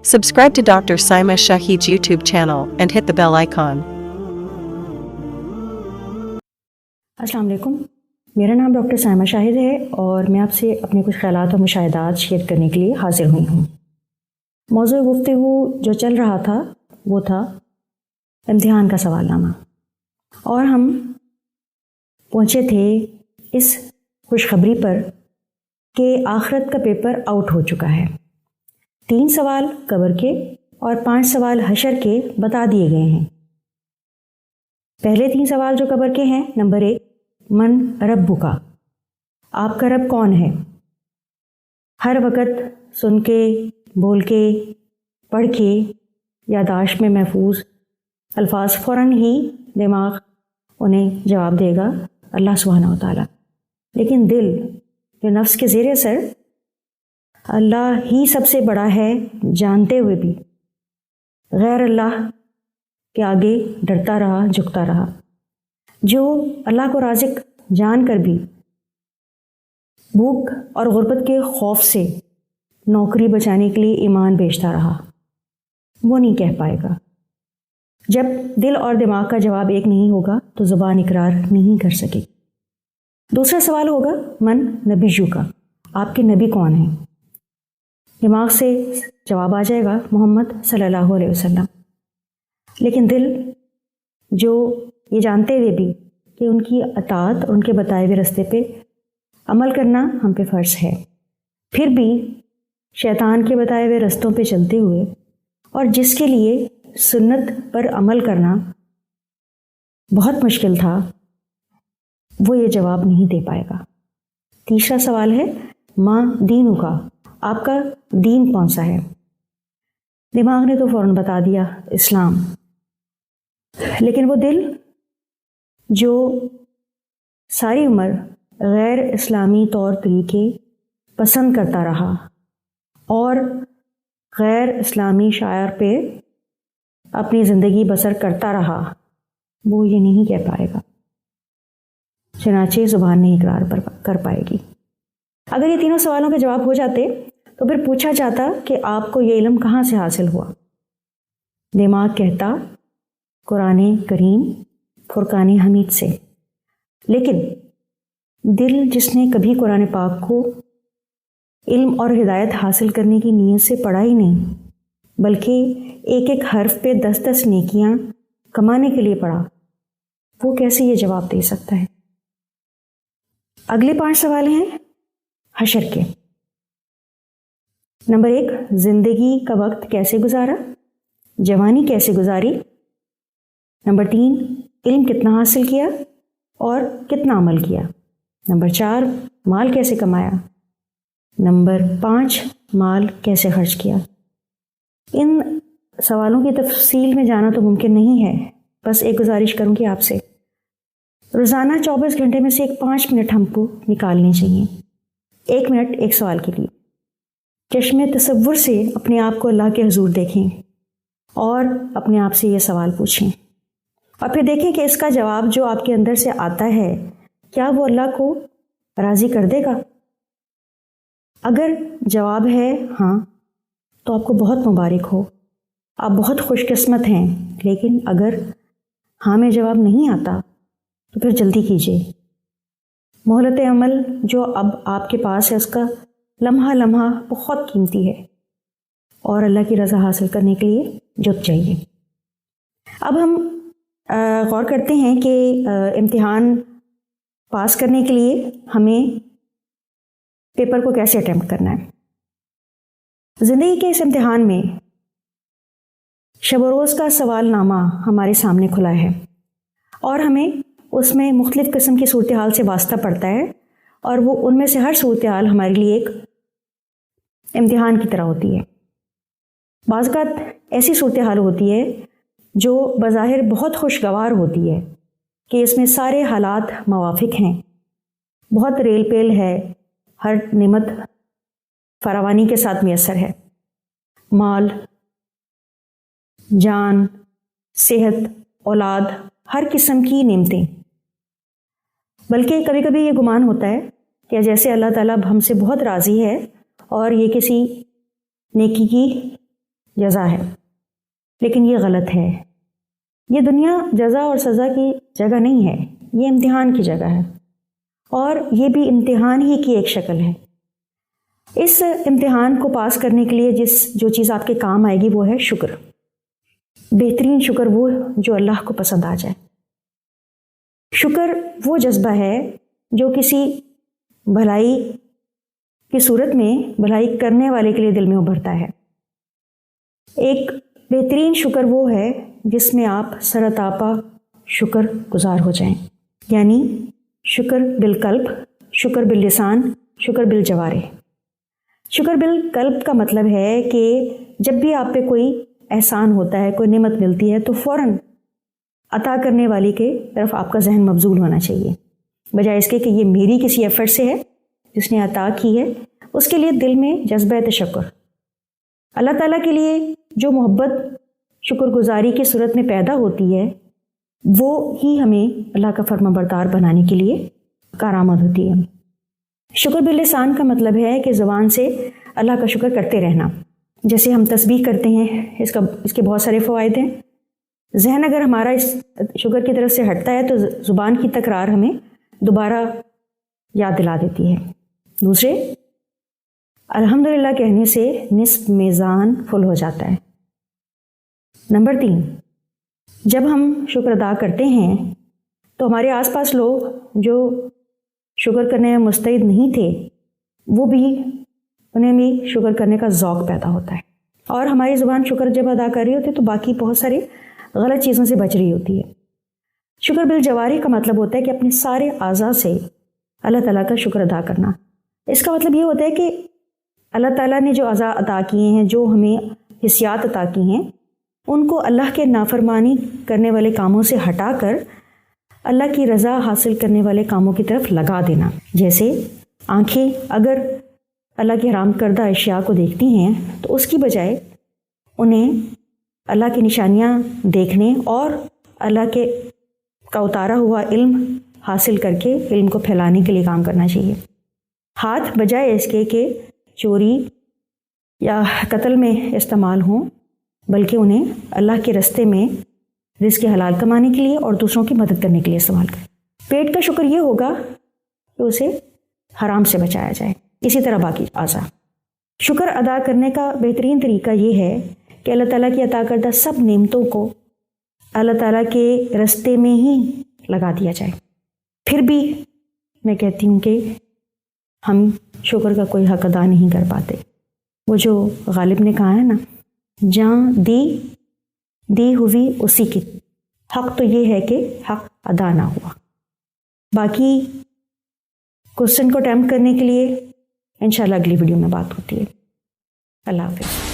Subscribe to Dr. Saima Shahid's YouTube channel and hit the bell icon. السلام علیکم، میرا نام ڈاکٹر سائمہ شاہد ہے اور میں آپ سے اپنے کچھ خیالات اور مشاہدات شیئر کرنے کے لیے حاضر ہوئی ہوں۔ موضوع گفتگو جو چل رہا تھا وہ تھا امتحان کا سوال نامہ، اور ہم پہنچے تھے اس خوشخبری پر کہ آخرت کا پیپر آؤٹ ہو چکا ہے۔ 3 سوال قبر کے اور 5 سوال حشر کے بتا دیے گئے ہیں۔ پہلے 3 سوال جو قبر کے ہیں، نمبر 1، من ربک، آپ کا رب کون ہے؟ ہر وقت سن کے، بول کے، پڑھ کے، یادداشت میں محفوظ الفاظ فوراً ہی دماغ انہیں جواب دے گا، اللہ سبحانہ و تعالیٰ۔ لیکن دل جو نفس کے زیر اثر اللہ ہی سب سے بڑا ہے جانتے ہوئے بھی غیر اللہ کے آگے ڈرتا رہا، جھکتا رہا، جو اللہ کو رازق جان کر بھی بھوک اور غربت کے خوف سے نوکری بچانے کے لیے ایمان بیچتا رہا، وہ نہیں کہہ پائے گا۔ جب دل اور دماغ کا جواب ایک نہیں ہوگا تو زبان اقرار نہیں کر سکے گی۔ دوسرا سوال ہوگا من نبیو کا، آپ کے نبی کون ہیں؟ دماغ سے جواب آ جائے گا محمد صلی اللہ علیہ وسلم، لیکن دل جو یہ جانتے ہوئے بھی کہ ان کی اطاعت اور ان کے بتائے ہوئے راستے پہ عمل کرنا ہم پہ فرض ہے، پھر بھی شیطان کے بتائے ہوئے رستوں پہ چلتے ہوئے اور جس کے لیے سنت پر عمل کرنا بہت مشکل تھا، وہ یہ جواب نہیں دے پائے گا۔ تیسرا سوال ہے ماں دینوں کا، آپ کا دین کون سا ہے؟ دماغ نے تو فوراً بتا دیا اسلام، لیکن وہ دل جو ساری عمر غیر اسلامی طور طریقے پسند کرتا رہا اور غیر اسلامی شاعر پہ اپنی زندگی بسر کرتا رہا، وہ یہ نہیں کہہ پائے گا، چنانچہ زبان نہیں اقرار کر پائے گی۔ اگر یہ تینوں سوالوں کے جواب ہو جاتے تو پھر پوچھا جاتا کہ آپ کو یہ علم کہاں سے حاصل ہوا؟ دماغ کہتا قرآن کریم فرقان حمید سے، لیکن دل جس نے کبھی قرآن پاک کو علم اور ہدایت حاصل کرنے کی نیت سے پڑھا ہی نہیں، بلکہ ایک ایک حرف پہ 10 نیکیاں کمانے کے لیے پڑھا، وہ کیسے یہ جواب دے سکتا ہے؟ اگلے 5 سوال ہیں حشر کے۔ نمبر 1، زندگی کا وقت کیسے گزارا، جوانی کیسے گزاری؟ نمبر 3، علم کتنا حاصل کیا اور کتنا عمل کیا؟ نمبر 4، مال کیسے کمایا؟ نمبر 5، مال کیسے خرچ کیا؟ ان سوالوں کی تفصیل میں جانا تو ممکن نہیں ہے، بس ایک گزارش کروں گی آپ سے، روزانہ 24 گھنٹے میں سے 5 منٹ ہم کو نکالنے چاہیے، 1 منٹ ایک سوال کے لیے۔ چشم تصور سے اپنے آپ کو اللہ کے حضور دیکھیں اور اپنے آپ سے یہ سوال پوچھیں، اور پھر دیکھیں کہ اس کا جواب جو آپ کے اندر سے آتا ہے کیا وہ اللہ کو راضی کر دے گا؟ اگر جواب ہے ہاں تو آپ کو بہت مبارک ہو، آپ بہت خوش قسمت ہیں، لیکن اگر ہاں میں جواب نہیں آتا تو پھر جلدی کیجیے۔ مہلت عمل جو اب آپ کے پاس ہے اس کا لمحہ لمحہ بہت قیمتی ہے، اور اللہ کی رضا حاصل کرنے کے لیے جت جائیے۔ اب ہم غور کرتے ہیں کہ امتحان پاس کرنے کے لیے ہمیں پیپر کو کیسے اٹیمپٹ کرنا ہے۔ زندگی کے اس امتحان میں شب و روز کا سوال نامہ ہمارے سامنے کھلا ہے، اور ہمیں اس میں مختلف قسم کی صورتحال سے واسطہ پڑتا ہے، اور وہ ان میں سے ہر صورتحال ہمارے لیے ایک امتحان کی طرح ہوتی ہے۔ بعض اوقات ایسی صورتحال ہوتی ہے جو بظاہر بہت خوشگوار ہوتی ہے کہ اس میں سارے حالات موافق ہیں، بہت ریل پیل ہے، ہر نعمت فراوانی کے ساتھ میسر ہے، مال، جان، صحت، اولاد، ہر قسم کی نعمتیں، بلکہ کبھی کبھی یہ گمان ہوتا ہے کہ جیسے اللہ تعالیٰ ہم سے بہت راضی ہے اور یہ کسی نیکی کی جزا ہے، لیکن یہ غلط ہے۔ یہ دنیا جزا اور سزا کی جگہ نہیں ہے، یہ امتحان کی جگہ ہے، اور یہ بھی امتحان ہی کی ایک شکل ہے۔ اس امتحان کو پاس کرنے کے لیے جو چیز آپ کے کام آئے گی وہ ہے شکر۔ بہترین شکر وہ جو اللہ کو پسند آ جائے۔ شکر وہ جذبہ ہے جو کسی بھلائی کی صورت میں بھلائی کرنے والے کے لیے دل میں ابھرتا ہے۔ ایک بہترین شکر وہ ہے جس میں آپ سرتاپا شکر گزار ہو جائیں، یعنی شکر بالقلب، شکر باللسان، شکر بالجوارح۔ شکر بالقلب کا مطلب ہے کہ جب بھی آپ پہ کوئی احسان ہوتا ہے، کوئی نعمت ملتی ہے، تو فوراً عطا کرنے والی کے طرف آپ کا ذہن مبذول ہونا چاہیے، بجائے اس کے کہ یہ میری کسی ایفرٹ سے ہے، جس نے عطا کی ہے۔ اس کے لیے دل میں جذبہ تشکر، اللہ تعالیٰ کے لیے جو محبت شکر گزاری کی صورت میں پیدا ہوتی ہے، وہ ہی ہمیں اللہ کا فرما بردار بنانے کے لیے کارآمد ہوتی ہے۔ شکر باللسان کا مطلب ہے کہ زبان سے اللہ کا شکر کرتے رہنا، جیسے ہم تسبیح کرتے ہیں، اس کے بہت سارے فوائد ہیں۔ ذہن اگر ہمارا اس شکر کی طرف سے ہٹتا ہے تو زبان کی تکرار ہمیں دوبارہ یاد دلا دیتی ہے۔ دوسرے، الحمدللہ کہنے سے نصف میزان فل ہو جاتا ہے۔ نمبر 3، جب ہم شکر ادا کرتے ہیں تو ہمارے آس پاس لوگ جو شکر کرنے میں مستعد نہیں تھے، انہیں بھی شکر کرنے کا ذوق پیدا ہوتا ہے، اور ہماری زبان شکر جب ادا کر رہی ہوتی ہے تو باقی بہت ساری غلط چیزوں سے بچ رہی ہوتی ہے۔ شکر بالجوارح کا مطلب ہوتا ہے کہ اپنے سارے اعضاء سے اللہ تعالیٰ کا شکر ادا کرنا۔ اس کا مطلب یہ ہوتا ہے کہ اللہ تعالیٰ نے جو اعضاء عطا کیے ہیں، جو ہمیں حسیات عطا کی ہیں، ان کو اللہ کے نافرمانی کرنے والے کاموں سے ہٹا کر اللہ کی رضا حاصل کرنے والے کاموں کی طرف لگا دینا۔ جیسے آنکھیں اگر اللہ کی حرام کردہ اشیاء کو دیکھتی ہیں تو اس کی بجائے انہیں اللہ کی نشانیاں دیکھنے اور اللہ کا اتارا ہوا علم حاصل کر کے علم کو پھیلانے کے لیے کام کرنا چاہیے۔ ہاتھ بجائے اس کے کہ چوری یا قتل میں استعمال ہوں، بلکہ انہیں اللہ کے رستے میں رزق حلال کمانے کے لیے اور دوسروں کی مدد کرنے کے لیے استعمال کریں۔ پیٹ کا شکر یہ ہوگا کہ اسے حرام سے بچایا جائے، اسی طرح باقی اعضاء۔ شکر ادا کرنے کا بہترین طریقہ یہ ہے کہ اللہ تعالیٰ کی عطا کردہ سب نعمتوں کو اللہ تعالیٰ کے رستے میں ہی لگا دیا جائے۔ پھر بھی میں کہتی ہوں کہ ہم شکر کا کوئی حق ادا نہیں کر پاتے۔ وہ جو غالب نے کہا ہے نا، جہاں دی ہوئی اسی کی، حق تو یہ ہے کہ حق ادا نہ ہوا۔ باقی کوشچن کو اٹیمپٹ کرنے کے لیے انشاءاللہ اگلی ویڈیو میں بات ہوتی ہے۔ اللہ حافظ۔